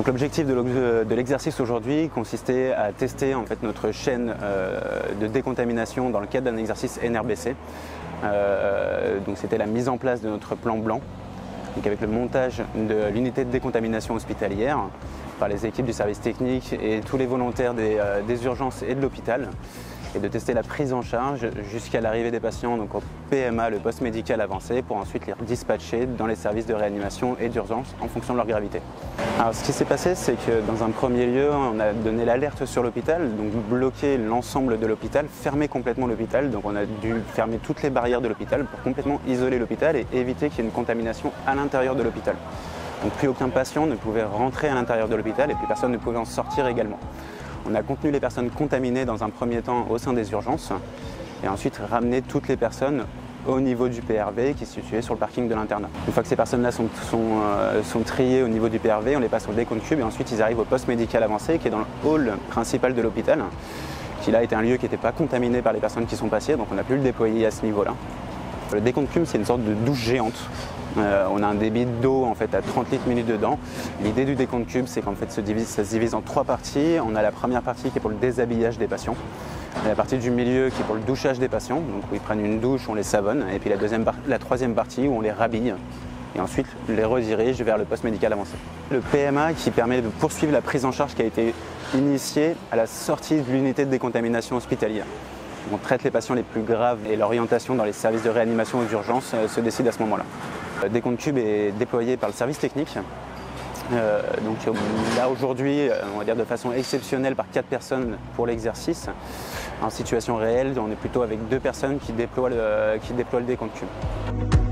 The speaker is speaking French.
l'objectif de l'exercice aujourd'hui consistait à tester en fait notre chaîne de décontamination dans le cadre d'un exercice NRBC. Donc c'était la mise en place de notre plan blanc, donc avec le montage de l'unité de décontamination hospitalière par les équipes du service technique et tous les volontaires des urgences et de l'hôpital, et de tester la prise en charge jusqu'à l'arrivée des patients donc au PMA, le poste médical avancé, pour ensuite les dispatcher dans les services de réanimation et d'urgence en fonction de leur gravité. Alors ce qui s'est passé, c'est que dans un premier lieu, on a donné l'alerte sur l'hôpital, donc bloquer l'ensemble de l'hôpital, fermer complètement l'hôpital. Donc on a dû fermer toutes les barrières de l'hôpital pour complètement isoler l'hôpital et éviter qu'il y ait une contamination à l'intérieur de l'hôpital. Donc plus aucun patient ne pouvait rentrer à l'intérieur de l'hôpital et plus personne ne pouvait en sortir également. On a contenu les personnes contaminées dans un premier temps au sein des urgences et ensuite ramené toutes les personnes au niveau du PRV qui est situé sur le parking de l'internat. Une fois que ces personnes-là sont triées au niveau du PRV, on les passe au décompte cube et ensuite ils arrivent au poste médical avancé qui est dans le hall principal de l'hôpital, qui là était un lieu qui n'était pas contaminé par les personnes qui sont passées, donc on a pu le déployer à ce niveau-là. Le décompte cube, c'est une sorte de douche géante. On a un débit d'eau en fait à 30 litres minute dedans. L'idée du décompte cube, c'est qu'en fait ça se divise en 3 parties. On a la première partie qui est pour le déshabillage des patients. La partie du milieu qui est pour le douchage des patients, donc où ils prennent une douche, on les savonne. Et puis la troisième partie où on les rhabille et ensuite les redirige vers le poste médical avancé. Le PMA qui permet de poursuivre la prise en charge qui a été initiée à la sortie de l'unité de décontamination hospitalière. On traite les patients les plus graves et l'orientation dans les services de réanimation aux urgences se décide à ce moment-là. Le décompte cube est déployé par le service technique. Donc là aujourd'hui, on va dire de façon exceptionnelle par 4 personnes pour l'exercice. En situation réelle, on est plutôt avec 2 personnes qui déploient le décompte cube.